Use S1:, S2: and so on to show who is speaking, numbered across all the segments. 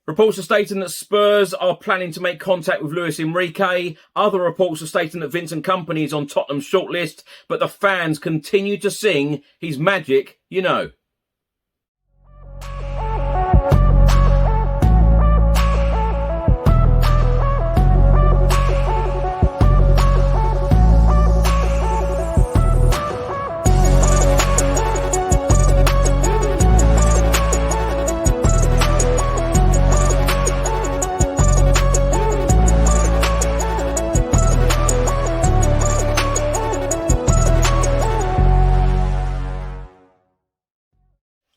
S1: Reports are stating that Spurs are planning to make contact with Luis Enrique. Other reports are stating that Vincent Kompany is on Tottenham's shortlist, but the fans continue to sing his magic, you know.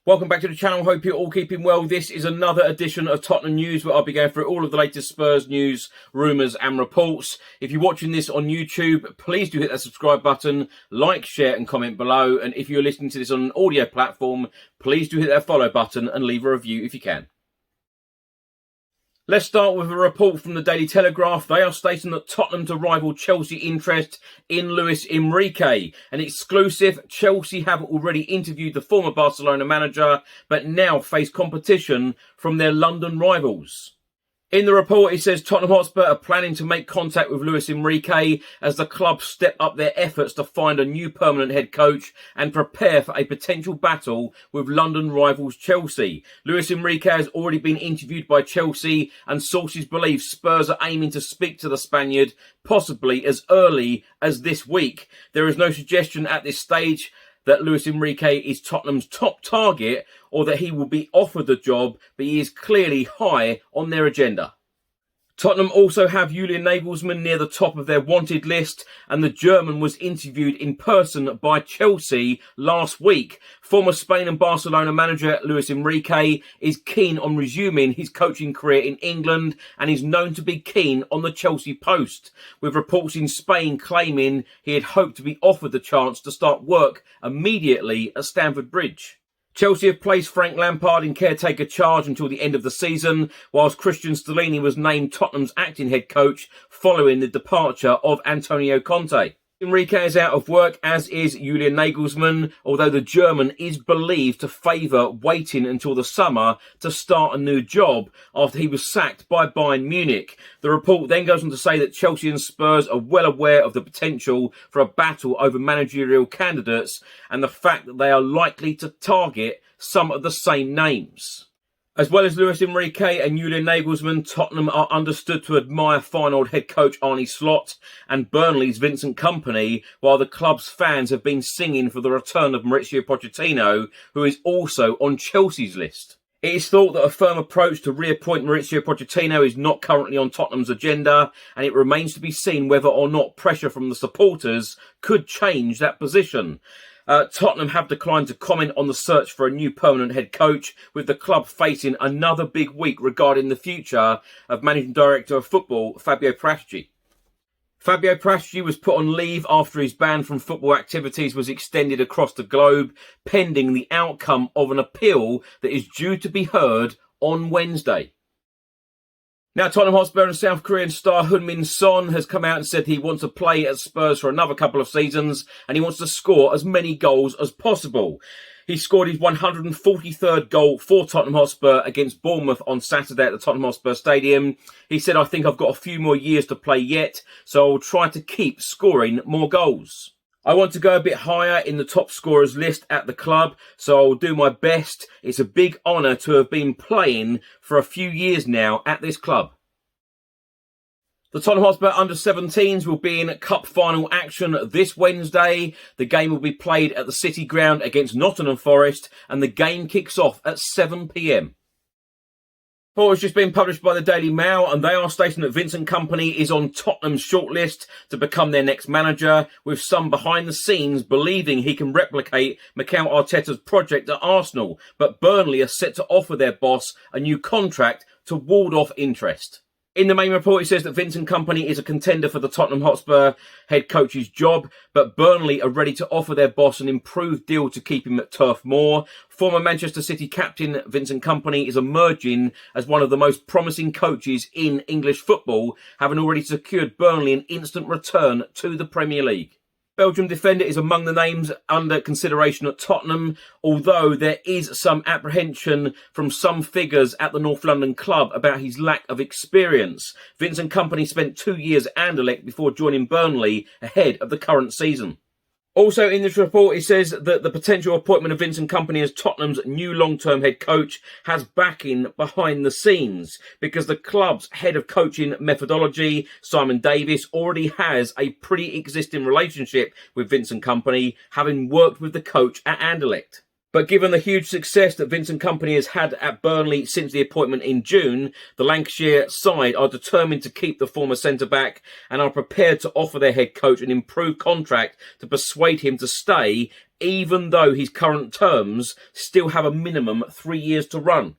S1: Welcome back to the channel. Hope you're all keeping well. This is another edition of Tottenham News where I'll be going through all of the latest Spurs news, rumours and reports. If you're watching this on YouTube, please do hit that subscribe button, like, share and comment below. And if you're listening to this on an audio platform, please do hit that follow button and leave a review if you can. Let's start with a report from the Daily Telegraph. They are stating that Tottenham to rival Chelsea interest in Luis Enrique. An exclusive, Chelsea have already interviewed the former Barcelona manager, but now face competition from their London rivals. In the report, it says Tottenham Hotspur are planning to make contact with Luis Enrique as the club step up their efforts to find a new permanent head coach and prepare for a potential battle with London rivals Chelsea. Luis Enrique has already been interviewed by Chelsea, and sources believe Spurs are aiming to speak to the Spaniard possibly as early as this week. There is no suggestion at this stage that Luis Enrique is Tottenham's top target or that he will be offered the job, but he is clearly high on their agenda. Tottenham also have Julian Nagelsmann near the top of their wanted list, and the German was interviewed in person by Chelsea last week. Former Spain and Barcelona manager Luis Enrique is keen on resuming his coaching career in England and is known to be keen on the Chelsea post, with reports in Spain claiming he had hoped to be offered the chance to start work immediately at Stamford Bridge. Chelsea have placed Frank Lampard in caretaker charge until the end of the season, whilst Christian Stellini was named Tottenham's acting head coach following the departure of Antonio Conte. Enrique is out of work, as is Julian Nagelsmann, although the German is believed to favour waiting until the summer to start a new job after he was sacked by Bayern Munich. The report then goes on to say that Chelsea and Spurs are well aware of the potential for a battle over managerial candidates and the fact that they are likely to target some of the same names. As well as Luis Enrique and Julian Nagelsmann, Tottenham are understood to admire Finalist head coach Arne Slot and Burnley's Vincent Kompany, while the club's fans have been singing for the return of Mauricio Pochettino, who is also on Chelsea's list. It is thought that a firm approach to reappoint Mauricio Pochettino is not currently on Tottenham's agenda, and it remains to be seen whether or not pressure from the supporters could change that position. Tottenham have declined to comment on the search for a new permanent head coach, with the club facing another big week regarding the future of Managing Director of Football, Fabio Paratici. Fabio Paratici was put on leave after his ban from football activities was extended across the globe, pending the outcome of an appeal that is due to be heard on Wednesday. Now, Tottenham Hotspur and South Korean star Heung-min Son has come out and said he wants to play at Spurs for another couple of seasons and he wants to score as many goals as possible. He scored his 143rd goal for Tottenham Hotspur against Bournemouth on Saturday at the Tottenham Hotspur Stadium. He said, "I think I've got a few more years to play yet, so I will try to keep scoring more goals. I want to go a bit higher in the top scorers list at the club, so I will do my best. It's a big honour to have been playing for a few years now at this club." The Tottenham Hotspur under-17s will be in cup final action this Wednesday. The game will be played at the City Ground against Nottingham Forest, and the game kicks off at 7 p.m. Report has just been published by the Daily Mail, and they are stating that Vincent Kompany is on Tottenham's shortlist to become their next manager, with some behind the scenes believing he can replicate Mikel Arteta's project at Arsenal, but Burnley are set to offer their boss a new contract to ward off interest. In the main report, it says that Vincent Kompany is a contender for the Tottenham Hotspur head coach's job, but Burnley are ready to offer their boss an improved deal to keep him at Turf Moor. Former Manchester City captain Vincent Kompany is emerging as one of the most promising coaches in English football, having already secured Burnley an instant return to the Premier League. Belgium defender is among the names under consideration at Tottenham, although there is some apprehension from some figures at the North London club about his lack of experience. Vincent Kompany spent 2 years at Anderlecht before joining Burnley ahead of the current season. Also in this report, it says that the potential appointment of Vincent Kompany as Tottenham's new long-term head coach has backing behind the scenes because the club's head of coaching methodology, Simon Davis, already has a pre-existing relationship with Vincent Kompany, having worked with the coach at Anderlecht. But given the huge success that Vincent Kompany has had at Burnley since the appointment in June, the Lancashire side are determined to keep the former centre-back and are prepared to offer their head coach an improved contract to persuade him to stay, even though his current terms still have a minimum 3 years to run.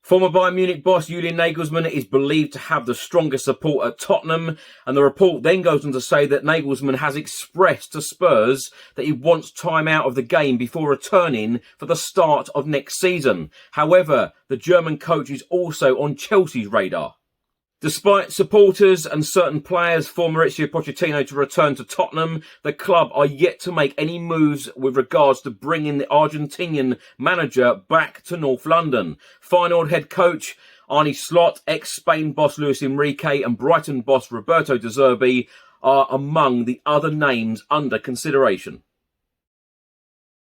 S1: Former Bayern Munich boss Julian Nagelsmann is believed to have the strongest support at Tottenham, and the report then goes on to say that Nagelsmann has expressed to Spurs that he wants time out of the game before returning for the start of next season. However, the German coach is also on Chelsea's radar. Despite supporters and certain players for Mauricio Pochettino to return to Tottenham, the club are yet to make any moves with regards to bringing the Argentinian manager back to North London. Feyenoord head coach Arne Slot, ex-Spain boss Luis Enrique and Brighton boss Roberto De Zerbi are among the other names under consideration.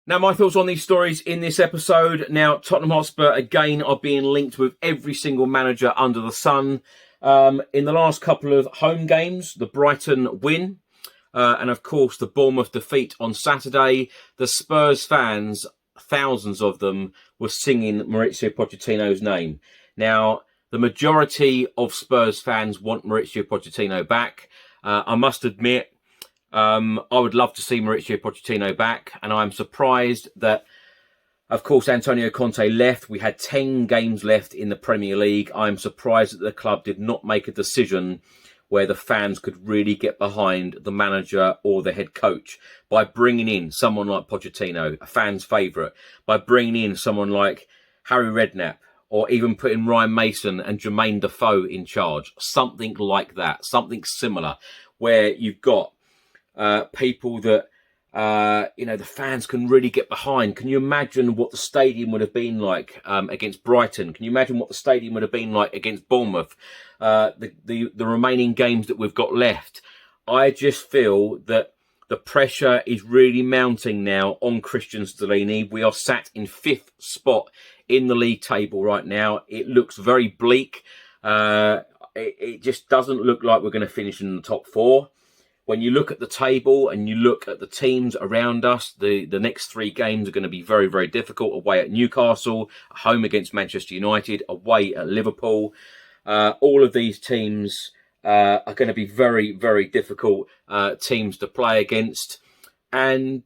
S1: Now, my thoughts on these stories in this episode. Now, Tottenham Hotspur, again, are being linked with every single manager under the sun. In the last couple of home games, the Brighton win, and of course the Bournemouth defeat on Saturday, the Spurs fans, thousands of them, were singing Mauricio Pochettino's name. Now, the majority of Spurs fans want Mauricio Pochettino back. I must admit, I would love to see Mauricio Pochettino back, and I'm surprised that, of course, Antonio Conte left. We had 10 games left in the Premier League. I'm surprised that the club did not make a decision where the fans could really get behind the manager or the head coach by bringing in someone like Pochettino, a fan's favourite, by bringing in someone like Harry Redknapp, or even putting Ryan Mason and Jermaine Defoe in charge. Something like that, something similar, where you've got people that the fans can really get behind. Can you imagine what the stadium would have been like against Brighton? Can you imagine what the stadium would have been like against Bournemouth? The remaining games that we've got left. I just feel that the pressure is really mounting now on Christian Stellini. We are sat in 5th spot in the league table right now. It looks very bleak. It just doesn't look like we're going to finish in the top 4. When you look at the table and you look at the teams around us, the next 3 games are going to be very, very difficult. Away at Newcastle, at home against Manchester United, away at Liverpool. All of these teams are going to be very, very difficult teams to play against. And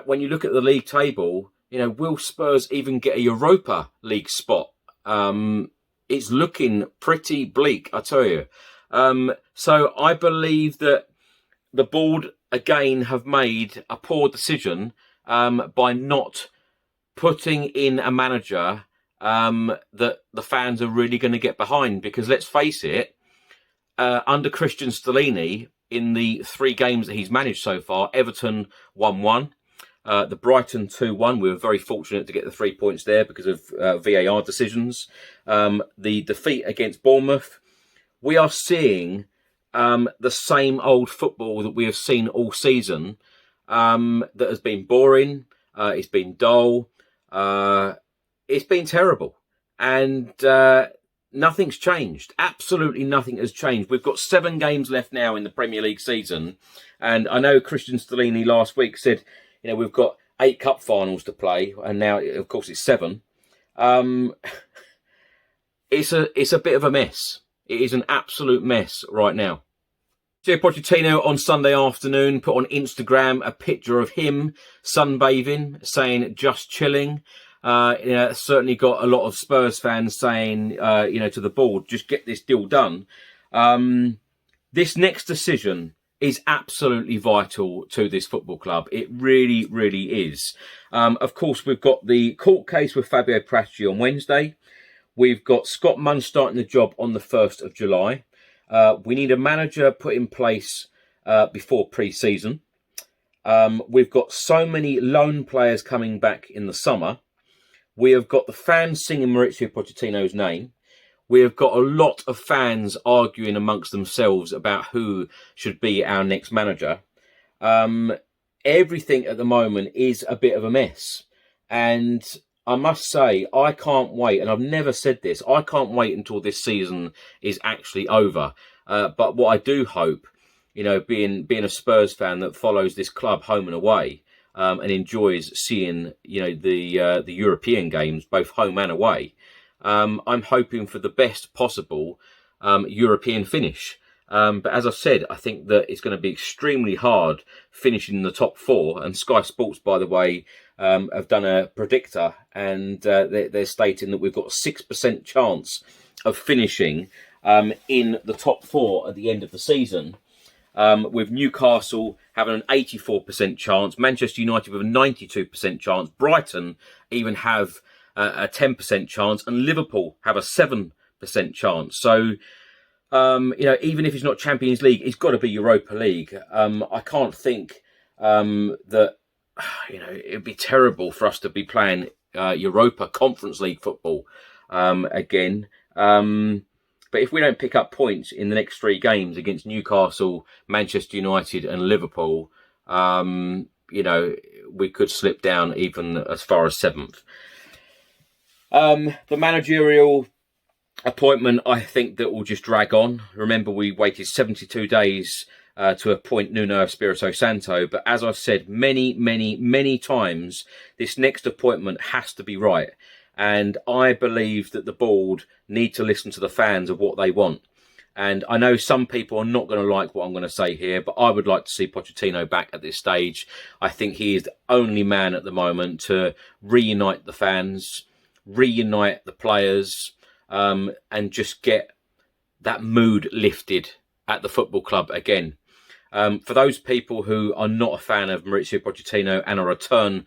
S1: when you look at the league table, will Spurs even get a Europa League spot? It's looking pretty bleak, I tell you. So I believe that the board, again, have made a poor decision by not putting in a manager that the fans are really going to get behind. Because let's face it, under Christian Stellini, in the 3 games that he's managed so far, Everton 1-1, the Brighton 2-1. We were very fortunate to get the 3 points there because of VAR decisions. The defeat against Bournemouth. We are seeing the same old football that we have seen all season, that has been boring, it's been dull, it's been terrible, and nothing's changed. Absolutely nothing has changed. We've got 7 games left now in the Premier League season, and I know Christian Stellini last week said, we've got 8 cup finals to play, and now, of course, it's 7. It's a bit of a mess. It is an absolute mess right now. Pochettino on Sunday afternoon put on Instagram a picture of him sunbathing, saying just chilling. Certainly got a lot of Spurs fans saying, to the board, just get this deal done. This next decision is absolutely vital to this football club. It really, really is. Of course, we've got the court case with Fabio Paratici on Wednesday. We've got Scott Munn starting the job on the 1st of July. We need a manager put in place before pre-season. We've got so many loan players coming back in the summer. We have got the fans singing Mauricio Pochettino's name. We have got a lot of fans arguing amongst themselves about who should be our next manager. Everything at the moment is a bit of a mess. And I must say, I can't wait, and I've never said this, I can't wait until this season is actually over. But what I do hope, being a Spurs fan that follows this club home and away, and enjoys seeing, the European games, both home and away, I'm hoping for the best possible European finish. But as I said, I think that it's going to be extremely hard finishing in the top 4. And Sky Sports, by the way, have done a predictor, and they're stating that we've got a 6% chance of finishing in the top 4 at the end of the season. With Newcastle having an 84% chance, Manchester United with a 92% chance, Brighton even have a 10% chance, and Liverpool have a 7% chance. So, even if it's not Champions League, it's got to be Europa League. I can't think that, it'd be terrible for us to be playing Europa Conference League football again. But if we don't pick up points in the next 3 games against Newcastle, Manchester United and Liverpool, we could slip down even as far as 7th. The managerial appointment, I think that will just drag on. Remember, we waited 72 days to appoint Nuno Espirito Santo. But as I've said many, many, many times, this next appointment has to be right. And I believe that the board need to listen to the fans of what they want. And I know some people are not going to like what I'm going to say here, but I would like to see Pochettino back at this stage. I think he is the only man at the moment to reunite the fans, reunite the players, and just get that mood lifted at the football club again. For those people who are not a fan of Mauricio Pochettino and a return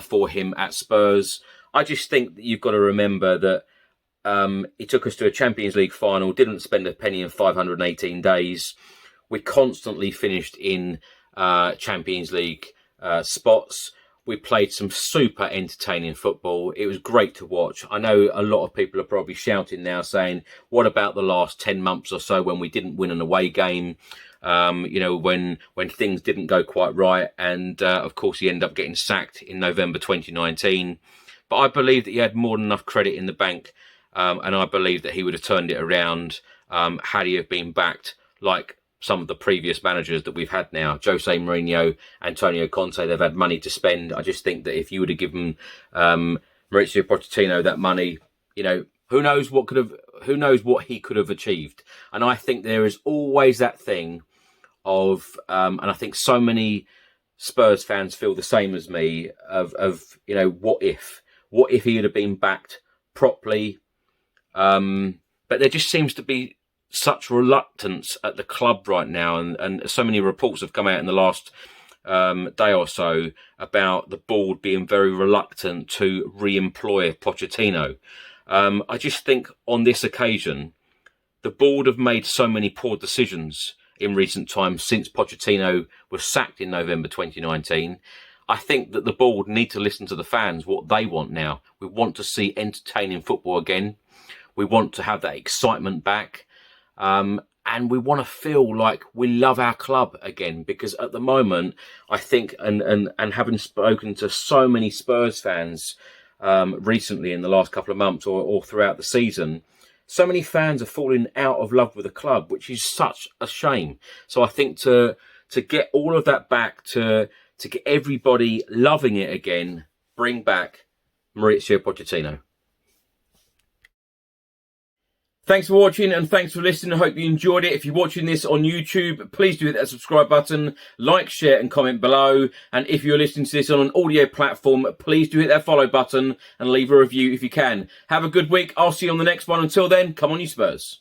S1: for him at Spurs, I just think that you've got to remember that he took us to a Champions League final, didn't spend a penny in 518 days. We constantly finished in Champions League spots. We played some super entertaining football. It was great to watch. I know a lot of people are probably shouting now saying, what about the last 10 months or so when we didn't win an away game? When things didn't go quite right. And of course, he ended up getting sacked in November 2019. But I believe that he had more than enough credit in the bank. And I believe that he would have turned it around had he have been backed like some of the previous managers that we've had now. Jose Mourinho, Antonio Conte, they've had money to spend. I just think that if you would have given Mauricio Pochettino that money, who knows what he could have achieved. And I think there is always that thing of, and I think so many Spurs fans feel the same as me, of what if he would have been backed properly? But there just seems to be such reluctance at the club right now, and so many reports have come out in the last day or so about the board being very reluctant to re-employ Pochettino. I just think on this occasion, the board have made so many poor decisions in recent times since Pochettino was sacked in November 2019. I think that the board need to listen to the fans, what they want now. We want to see entertaining football again. We want to have that excitement back. And we want to feel like we love our club again, because at the moment, I think, and having spoken to so many Spurs fans recently in the last couple of months or throughout the season, so many fans are falling out of love with the club, which is such a shame. So I think to get all of that back, to get everybody loving it again, bring back Mauricio Pochettino. Thanks for watching and thanks for listening. I hope you enjoyed it. If you're watching this on YouTube, please do hit that subscribe button, like, share and comment below. And if you're listening to this on an audio platform, please do hit that follow button and leave a review if you can. Have a good week. I'll see you on the next one. Until then, come on you Spurs.